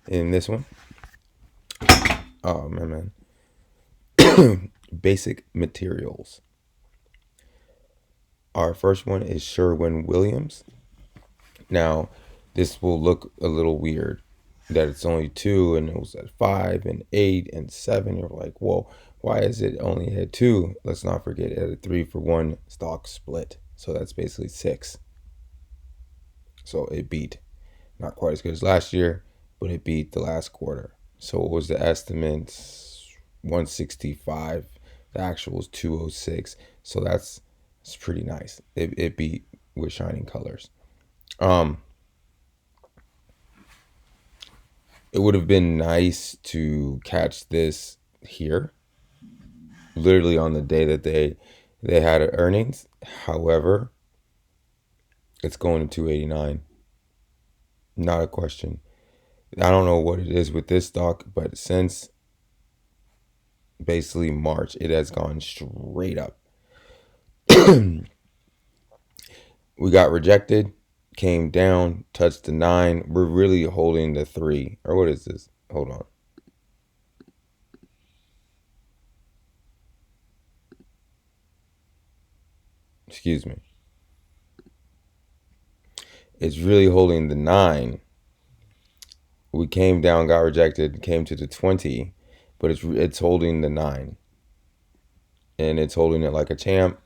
in this one. Oh man. Basic materials. Our first one is Sherwin Williams. Now, this will look a little weird that it's only 2 and it was at 5 and 8 and 7. You're like, well, why is it only had 2? Let's not forget it had a 3-for-1 stock split. So that's basically 6. So it beat. Not quite as good as last year, but it beat the last quarter. So what was the estimate? 165. The actual was 206. So it's pretty nice. It beat with shining colors. It would have been nice to catch this here, literally on the day that they had earnings. However, it's going to 289. Not a question. I don't know what it is with this stock, but since basically March, it has gone straight up. We got rejected, came down, touched the 9. We're really holding the 3. Or what is this? Hold on. Excuse me. It's really holding the 9. We came down, got rejected, came to the 20, but it's holding the 9. And it's holding it like a champ.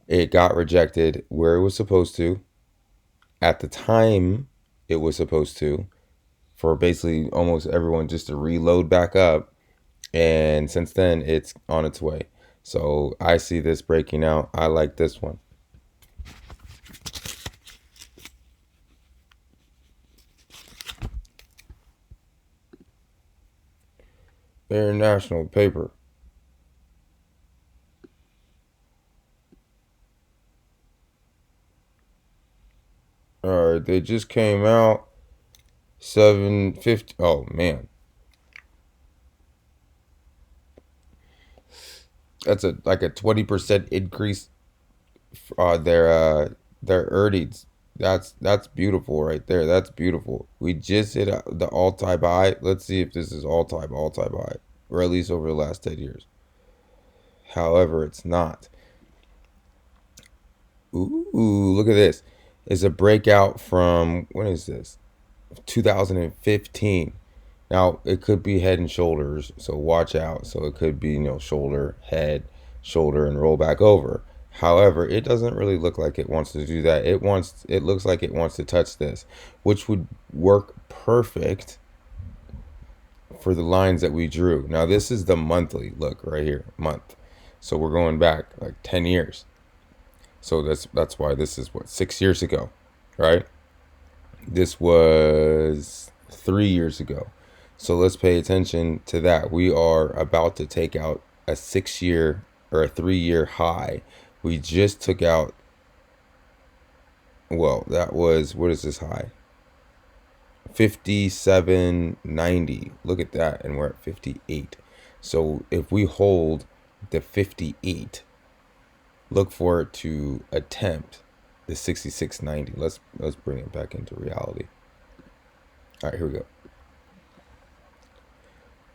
It got rejected where it was supposed to, at the time it was supposed to, for basically almost everyone just to reload back up. And since then, it's on its way. So I see this breaking out. I like this one. International paper. All right, they just came out. 750. Oh man, that's like a 20% increase. Their earnings. That's beautiful right there. That's beautiful. We just hit the all-time high. Let's see if this is all-time high, or at least over the last 10 years. However, it's not. Ooh, look at this. It's a breakout from, when is this? 2015. Now, it could be Head and Shoulders, so watch out. So it could be, shoulder, head, shoulder, and roll back over. However, it doesn't really look like it wants to do that. It looks like it wants to touch this, which would work perfect for the lines that we drew. Now, this is the monthly look right here, month. So we're going back like 10 years. So that's why this is 6 years ago, right? This was 3 years ago. So let's pay attention to that. We are about to take out a 6-year or a 3-year high. We just took out, well, that was, what is this high? 57.90. Look at that, and we're at 58. So if we hold the 58, look for it to attempt the 66.90. Let's bring it back into reality. All right, here we go.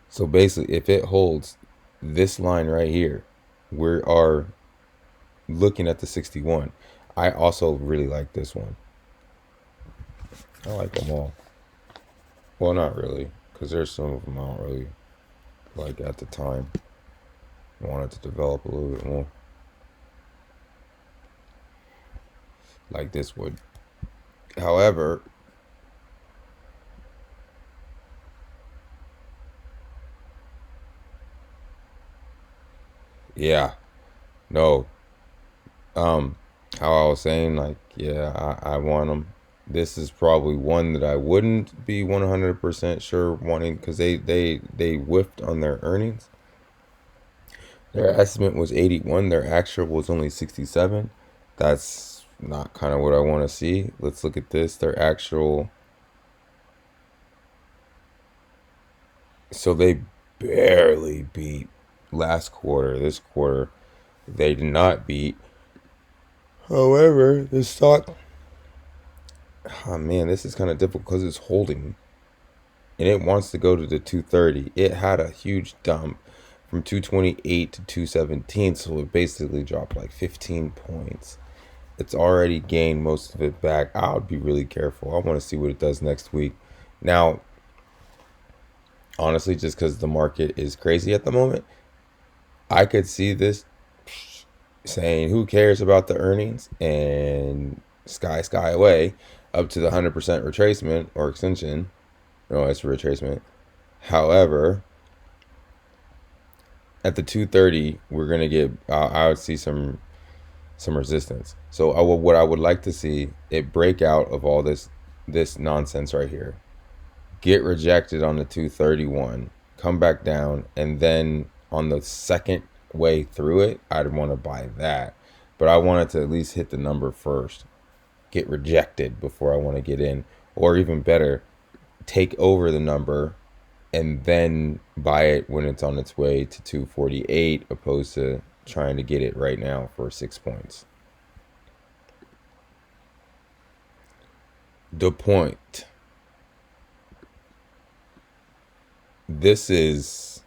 So basically, if it holds this line right here, we are looking at the 61. I also really like this one. I like them all. Well, not really, because there's some of them I don't really like at the time. I wanted to develop a little bit more. Like this would. However, yeah, no. How I was saying, like, yeah, I want them. This is probably one that I wouldn't be 100% sure wanting, because they whiffed on their earnings. Their estimate was 81. Their actual was only 67. That's not kind of what I want to see. Let's look at this. Their actual. So they barely beat last quarter. This quarter, they did not beat. However, the stock. Oh man, this is kind of difficult because it's holding. and it wants to go to the 230. It had a huge dump from 228 to 217, so it basically dropped like 15 points. It's already gained most of it back. I would be really careful. I want to see what it does next week. Now, honestly, just because the market is crazy at the moment, I could see this saying, who cares about the earnings, and sky away up to the 100% retracement or extension. No, it's a retracement. However, at the 230, we're going to get, I would see some resistance. So what I would like to see, it break out of all this nonsense right here, get rejected on the 231, come back down, and then on the second way through it, I'd want to buy that. But I wanted to at least hit the number first, get rejected before I want to get in, or even better, take over the number and then buy it when it's on its way to 248, opposed to trying to get it right now for 6 points. The point. This is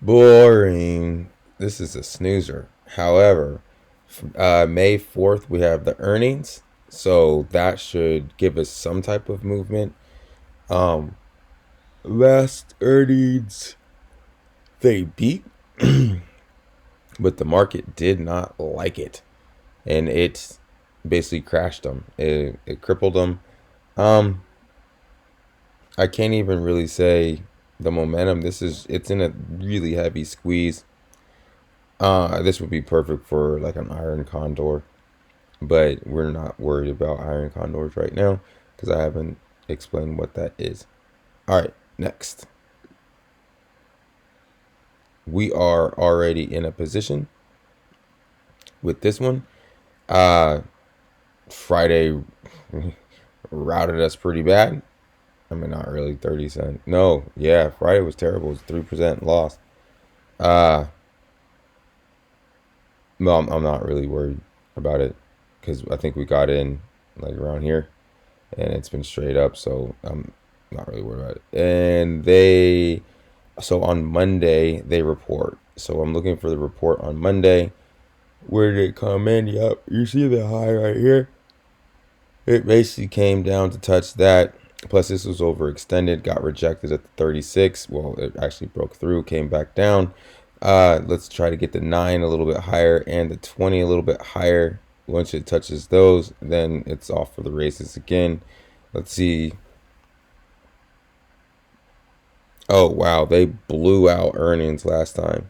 boring. This is a snoozer. However, May 4th, we have the earnings. So that should give us some type of movement. Last earnings, they beat, but the market did not like it. And it basically crashed them. It crippled them. I can't even really say the momentum. It's in a really heavy squeeze. This would be perfect for like an iron condor, but we're not worried about iron condors right now because I haven't explained what that is. All right, next. We are already in a position with this one. Friday routed us pretty bad. I mean, not really 30 cents. No, yeah, Friday was terrible. It was 3% loss. No, I'm not really worried about it because I think we got in like around here and it's been straight up. So I'm not really worried about it. And so on Monday, they report. So I'm looking for the report on Monday. Where did it come in? Yep, you see the high right here. It basically came down to touch that. Plus, this was overextended, got rejected at the 36. Well, it actually broke through, came back down. Let's try to get the 9 a little bit higher and the 20 a little bit higher. Once it touches those, then it's off for the races again. Let's see. Oh, wow. They blew out earnings last time.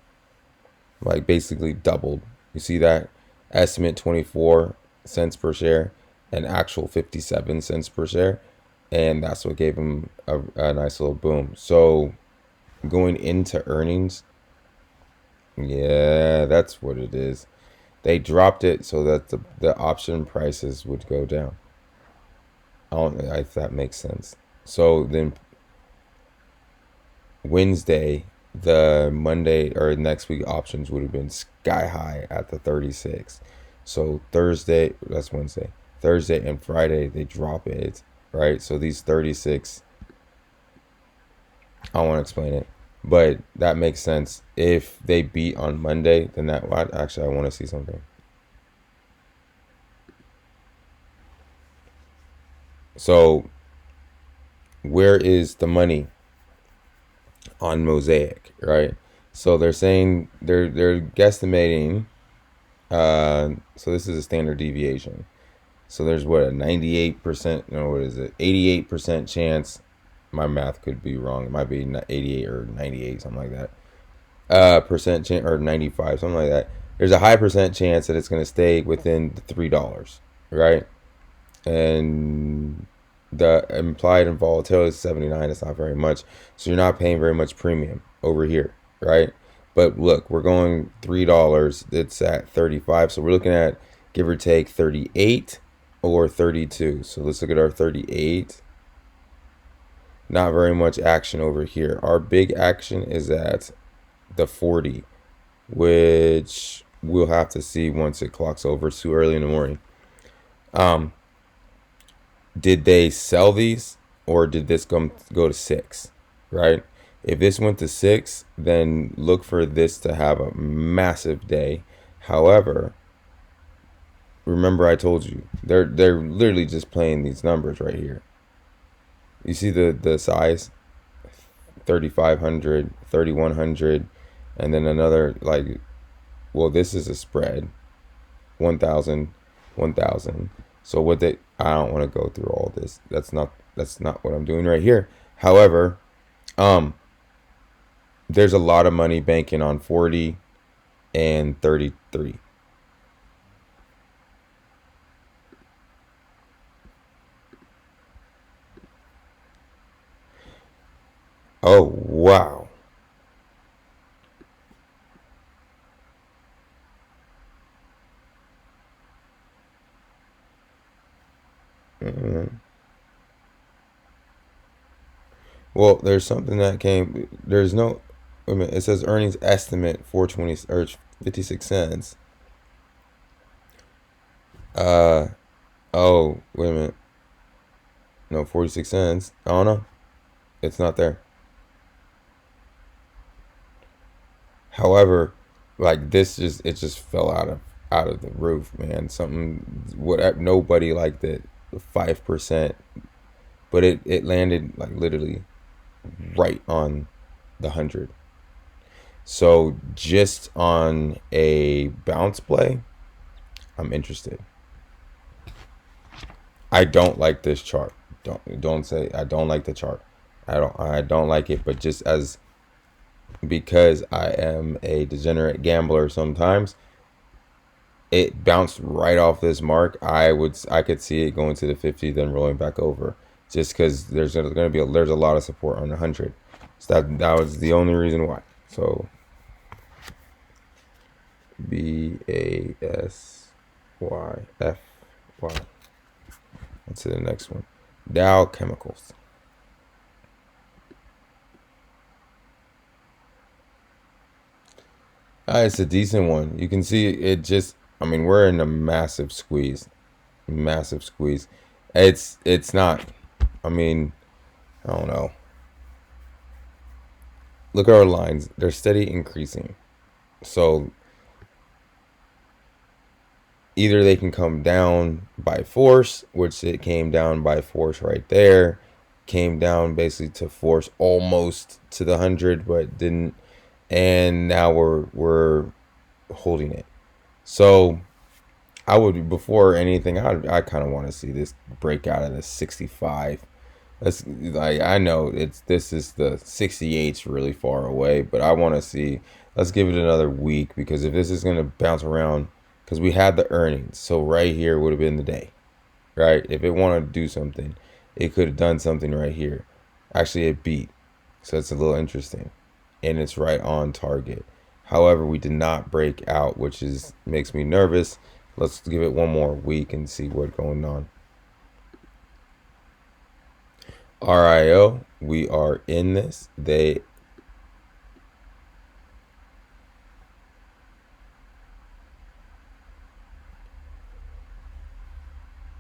Like basically doubled. You see that? Estimate 24 cents per share and actual 57 cents per share. And that's what gave them a nice little boom. So going into earnings, yeah, that's what it is. They dropped it so that the option prices would go down. I don't know if that makes sense. So then Wednesday, the Monday or next week options would have been sky high at the 36. So Thursday, that's Wednesday. Thursday and Friday, they drop it, right? So these 36, I don't want to explain it, but that makes sense. If they beat on Monday, then that actually I want to see something. So where is the money on Mosaic, right? So they're saying they're guesstimating. So this is a standard deviation. So there's what, a 98%, no, what is it? 88% chance. My math could be wrong. It might be 88 or 98, something like that. Percent chance, or 95, something like that. There's a high percent chance that it's going to stay within the $3, right? And the implied in volatility is 79. It's not very much. So you're not paying very much premium over here, right? But look, we're going $3. It's at 35. So we're looking at give or take 38 or 32. So let's look at our 38. Not very much action over here. Our big action is at the 40, which we'll have to see once it clocks over. It's too early in the morning. Did they sell these? or did this go to 6, right? If this went to 6, then look for this to have a massive day. However, remember I told you they're literally just playing these numbers right here. You see the size, 3,500, 3,100, and then another, like, well, this is a spread, 1,000, 1,000. So what they, I don't want to go through all this. That's not what I'm doing right here. However, there's a lot of money banking on 40 and 33. Oh, wow. Mm-hmm. Well, there's something that came. There's no. Wait a minute. It says earnings estimate 420 or 56 cents. Uh oh, wait a minute. No, 46 cents. I don't know. It's not there. However, like this just it just fell out of the roof, man. Something what nobody liked it. 5%, but it landed like literally right on the 100. So just on a bounce play, I'm interested. I don't like this chart. Don't say I don't like the chart. I don't like it, but just as because I am a degenerate gambler sometimes, it bounced right off this mark. I could see it going to the 50, then rolling back over, just because there's a lot of support on the 100. So that was the only reason why. So BASYFY. Let's see the next one. Dow Chemicals. It's a decent one. You can see it just. I mean, we're in a massive squeeze. Massive squeeze. It's not. I mean, I don't know. Look at our lines. They're steady increasing. So either they can come down by force, which it came down by force right there. Came down basically to force almost to the 100, but didn't. And now we're holding it. So I would, before anything, I kind of want to see this break out of the 65. That's like, I know this is the 68's really far away, but I want to see. Let's give it another week, because if this is going to bounce around, because we had the earnings, so right here would have been the day, right? If it wanted to do something, it could have done something right here. Actually, it beat, so it's a little interesting, and it's right on target. However, we did not break out, which makes me nervous. Let's give it one more week and see what's going on. RIO, we are in this.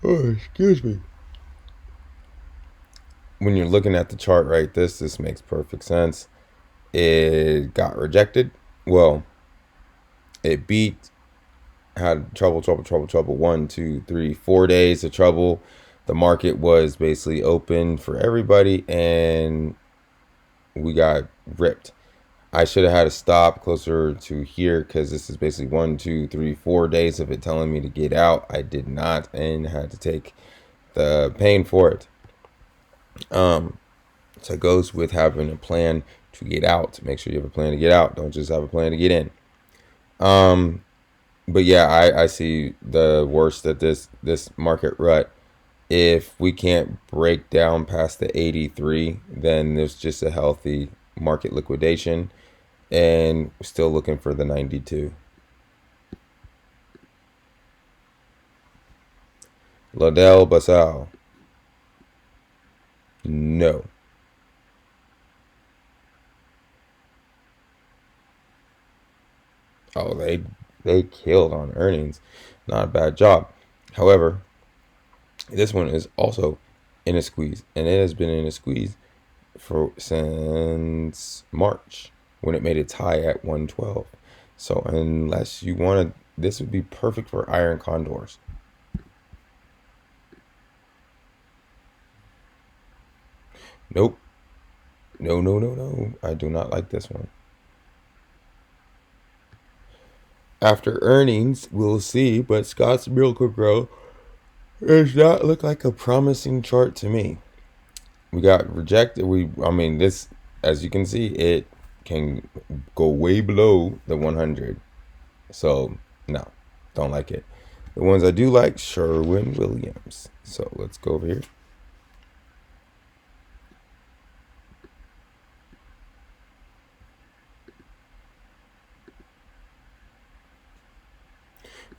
Oh, excuse me. When you're looking at the chart, right, this makes perfect sense. It got rejected. Well, it beat, had trouble, 1, 2, 3, 4 days of trouble. The market was basically open for everybody, and we got ripped. I should have had a stop closer to here, because this is basically 1, 2, 3, 4 days of it telling me to get out. I did not, and had to take the pain for it. So it goes with having a plan to get out. Make sure you have a plan to get out. Don't just have a plan to get in. But yeah, I see the worst at this market rut. If we can't break down past the 83, then there's just a healthy market liquidation, and we're still looking for the 92. Ladell Basal. No. Oh, they killed on earnings. Not a bad job. However, this one is also in a squeeze, and it has been in a squeeze since March when it made its high at 112. So unless you want to, this would be perfect for iron condors. Nope. No, no, no, no. I do not like this one. After earnings, we'll see, but Scott's Miracle-Gro does not look like a promising chart to me. We got rejected. I mean, this, as you can see, it can go way below the 100. So, no, don't like it. The ones I do like, Sherwin Williams. So, let's go over here.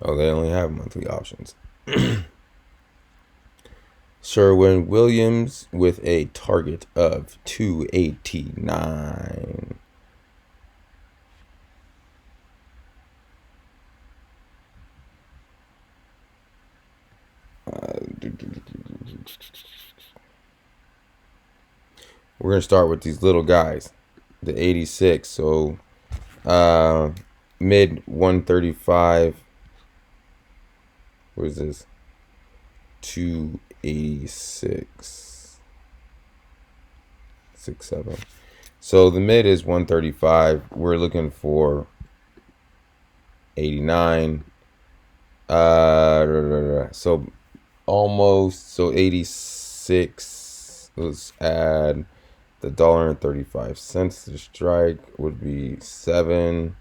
Oh, they only have monthly options. Sherwin Williams with a target of 289. We're going to start with these little guys. The 86. So, mid 135. What is this? 286. 67. So the mid is 135. We're looking for 89. So almost. So 86. Let's add the $1.35 to strike would be 7,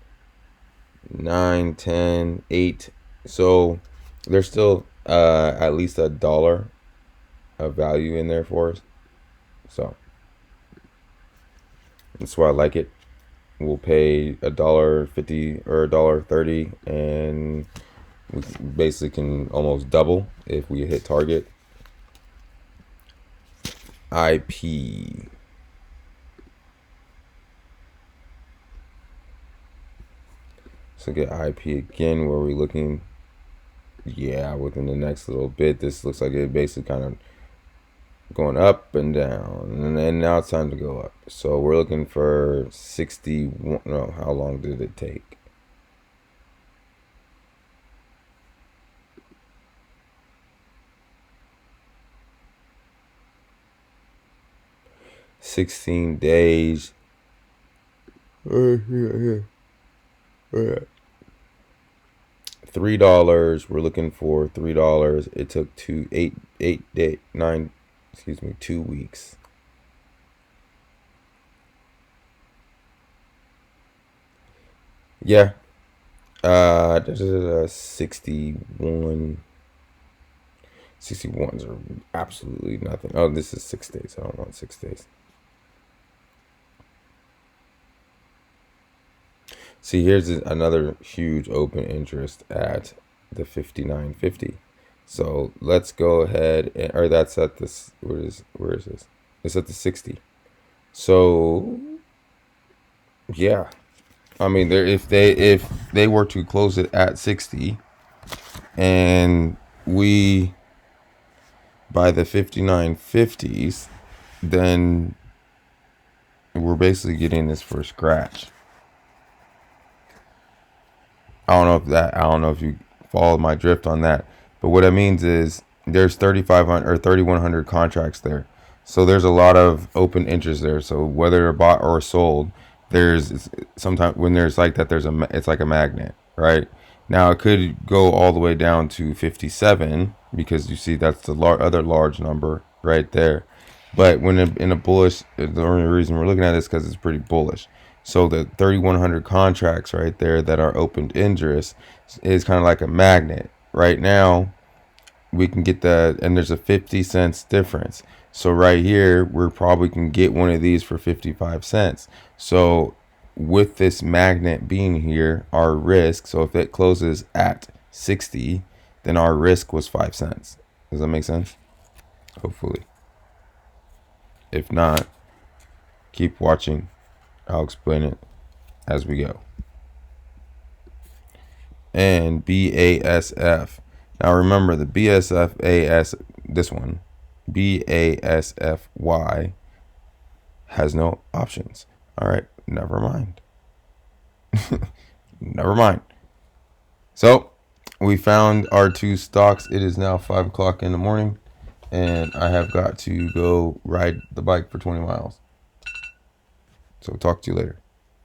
9, 10, 8. So there's still at least $1 of value in there for us. So that's why I like it. We'll pay $1.50 or $1.30, and we basically can almost double if we hit target. IP. So get IP again. Where are we looking? Yeah, within the next little bit, this looks like it basically kind of going up and down, and then now it's time to go up. So we're looking for 61. No, how long did it take? $16 days. $3. We're looking for $3. It took 2 weeks. Yeah. 61. 61s are absolutely nothing. Oh, this is 6 days. I don't want 6 days. See, here's another huge open interest at the 59.50. So let's go ahead and, or that's at this. Where is this? It's at the 60. So yeah, I mean, if they were to close it at 60, and we by the 59.50s, then we're basically getting this for scratch. I don't know if you follow my drift on that, but what it means is there's 3,500 or 3,100 contracts there. So there's a lot of open interest there. So whether they're bought or sold, there's sometimes when there's like that, it's like a magnet, right? Now it could go all the way down to 57 because you see that's the other large number right there. But when in a bullish, the only reason we're looking at this because it's pretty bullish. So the 3,100 contracts right there that are open interest is kind of like a magnet. Right now, we can get that, and there's a 50 cents difference. So right here, we probably can get one of these for 55 cents. So with this magnet being here, our risk, so if it closes at 60, then our risk was 5 cents. Does that make sense? Hopefully. If not, keep watching. I'll explain it as we go. And BASF. Now remember the BASF, this one, BASFY has no options. All right, never mind. Never mind. So we found our two stocks. It is now 5 o'clock in the morning, and I have got to go ride the bike for 20 miles. So talk to you later.